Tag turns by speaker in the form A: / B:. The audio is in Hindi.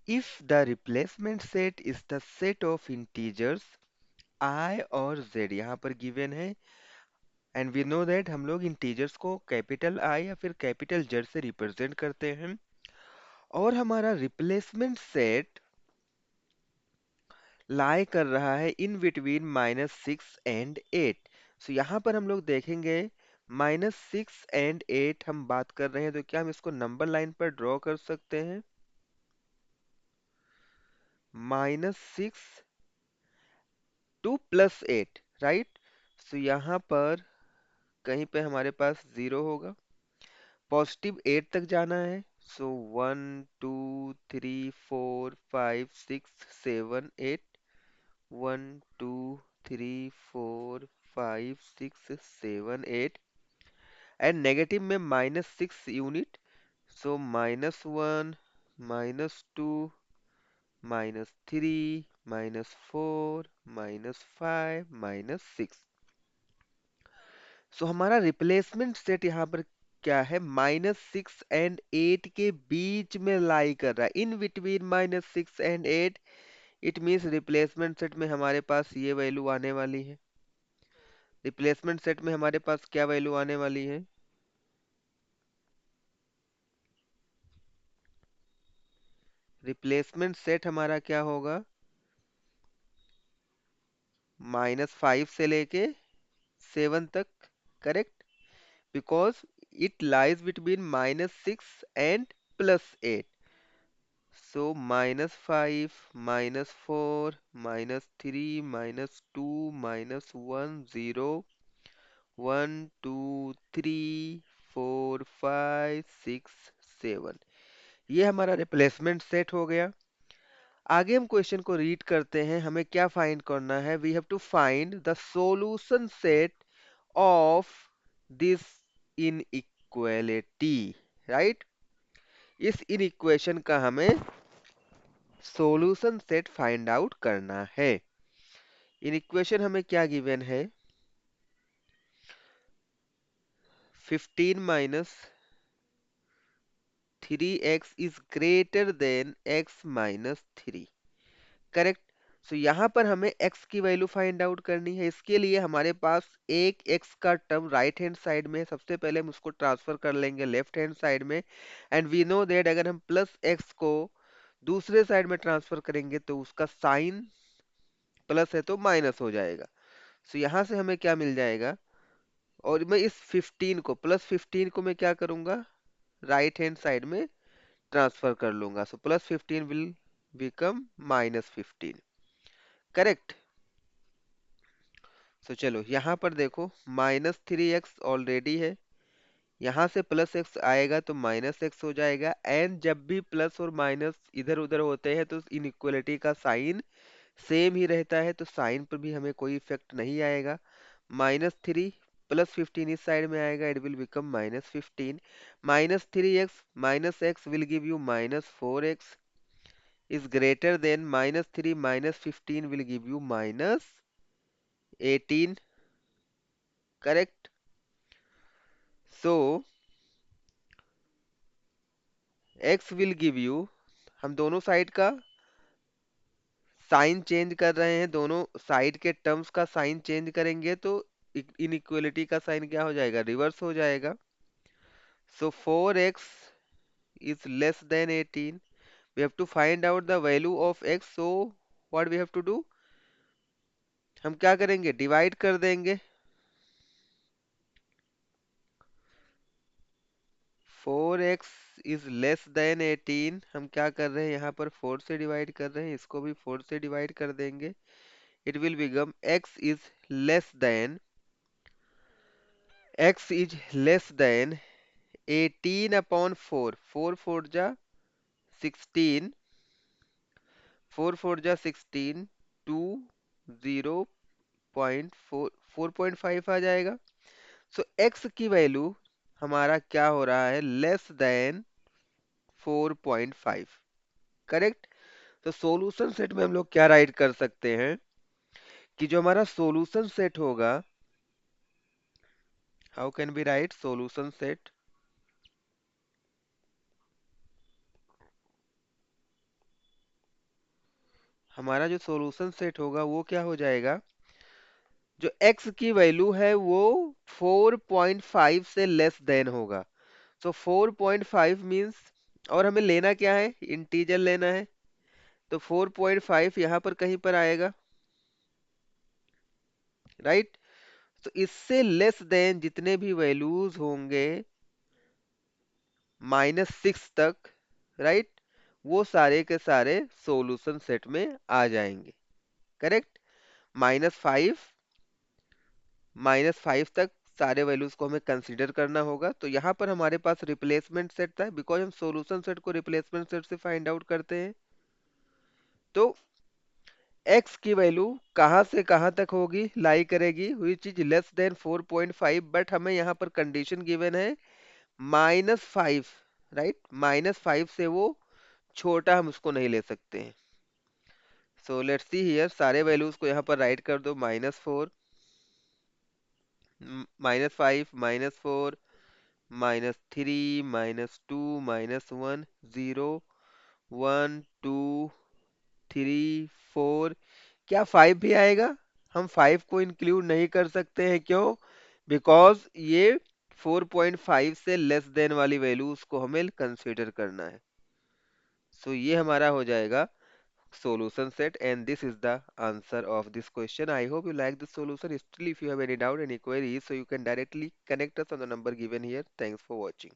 A: if the replacement set is the set of integers I और z यहाँ पर गिवन है एंड वी नो दैट हम लोग इंटीजर्स को कैपिटल आई या फिर कैपिटल जेड से रिप्रेजेंट करते हैं और हमारा रिप्लेसमेंट सेट लाई कर रहा है इन बिटवीन -6 and 8। सो यहाँ पर हम लोग देखेंगे -6 and 8 हम बात कर रहे हैं तो क्या हम इसको नंबर लाइन पर ड्रॉ कर सकते हैं। -6 टू +8 राइट। सो यहाँ पर कहीं पे हमारे पास 0 होगा, +8 तक जाना है। सो 1 2 3 4 5 6 7 8, 1 2 3 4 5 6 7 8 एंड नेगेटिव में -6 यूनिट। सो -1 -2 -3 -4 -5 -6। सो हमारा रिप्लेसमेंट सेट यहाँ पर क्या है, -6 and 8 के बीच में लाई कर रहा है, in between -6 and 8। It means replacement set में हमारे पास ये वैल्यू आने वाली है। रिप्लेसमेंट सेट में हमारे पास क्या वैल्यू आने वाली है, रिप्लेसमेंट सेट हमारा क्या होगा, -5 से लेके 7 तक। Correct, because it lies between -6 and +8। So -5 -4 -3 -2 -1 0 1 2 3 4 5 6 7, ये हमारा रिप्लेसमेंट सेट हो गया। आगे हम क्वेश्चन को रीड करते हैं, हमें क्या फाइंड करना है, we have to find the solution set of this inequality, right. इस इनइक्वेशन का हमें सॉल्यूशन सेट फाइंड आउट करना है। इन इक्वेशन हमें क्या गिवन है, 15 minus 3x is greater than x minus 3। Correct. So यहाँ पर हमें x की वैल्यू फाइंड आउट करनी है। इसके लिए हमारे पास एक x का टर्म राइट हैंड साइड में है, सबसे पहले हम उसको ट्रांसफर कर लेंगे लेफ्ट हैंड साइड में। एंड वी नो दैट अगर हम प्लस x को दूसरे साइड में ट्रांसफर करेंगे तो उसका साइन प्लस है तो माइनस हो जाएगा। सो यहाँ से हमें क्या मिल जाएगा, और मैं इस 15 को +15 को मैं क्या करूंगा, राइट हैंड साइड में ट्रांसफर कर लूंगा। सो +15 विल बिकम -15। करेक्ट। सो चलो यहाँ पर देखो, -3x ऑलरेडी है, यहाँ से +x आएगा तो -x हो जाएगा। एंड जब भी प्लस और माइनस इधर उधर होते हैं तो इनइक्वालिटी का साइन सेम ही रहता है, तो साइन पर भी हमें कोई इफेक्ट नहीं आएगा। -3 +15 इस साइड में आएगा, it will become -15। -3x -x will give you -4x is greater then -3 -15 will give you -18। Correct. So x will give you, हम दोनों साइड का साइन चेंज कर रहे हैं, दोनों साइड के टर्म्स का साइन चेंज करेंगे तो इनइक्वालिटी का साइन क्या हो जाएगा, रिवर्स हो जाएगा। सो 4x is less than 18, we have to find out the value of x। so what we have to do, हम क्या करेंगे, डिवाइड कर देंगे। 4x is less than 18, हम क्या कर रहे हैं यहाँ पर 4 से डिवाइड कर रहे हैं, इसको भी 4 से डिवाइड कर देंगे। It will become x is less than 18/4, 4 4 जा 16, 4 4 जा 16, 2 0.4 4.5 आ जाएगा। सो x की वैल्यू हमारा क्या हो रहा है, लेस देन 4.5। करेक्ट। तो सॉल्यूशन सेट में हम लोग क्या राइट कर सकते हैं कि जो हमारा सॉल्यूशन सेट होगा, how can be right solution set, हमारा जो सॉल्यूशन सेट होगा वो क्या हो जाएगा, जो x की वैल्यू है वो 4.5 से लेस देन होगा। सो 4.5 मीन्स, और हमें लेना क्या है, इंटीजर लेना है, तो 4.5 यहाँ पर कहीं पर आएगा, राइट। तो इससे लेस देन जितने भी वैल्यूज होंगे -6 तक, राइट, वो सारे के सारे सॉल्यूशन सेट में आ जाएंगे। करेक्ट। -5, -5 तक सारे वैल्यूज को हमें कंसीडर करना होगा। तो यहाँ पर हमारे पास रिप्लेसमेंट सेट था, बिकॉज हम सॉल्यूशन सेट को रिप्लेसमेंट सेट से फाइंड आउट करते हैं। तो x की वैल्यू कहाँ से कहाँ तक होगी, लाई करेगी, which is less than 4.5, but हमें यहाँ पर कंडीशन गिवन है -5, राइट, -5 से वो छोटा हम उसको नहीं ले सकते हैं। सो लेट्स सी हियर, सारे वैल्यूज को यहाँ पर राइट कर दो, -4, -5, -4, -3, -2, -1, 0, 1, 2, 3, 4। क्या 5 भी आएगा? हम 5 को इंक्लूड नहीं कर सकते हैं, क्यों? बिकॉज ये 4.5 से लेस देन वाली वैल्यूज को हमें कंसीडर करना है। सो ये हमारा हो जाएगा solution set, and this is the answer of this question. I hope you like the solution. Still, if you have any doubt, any queries, so you can directly connect us on the number given here. Thanks for watching.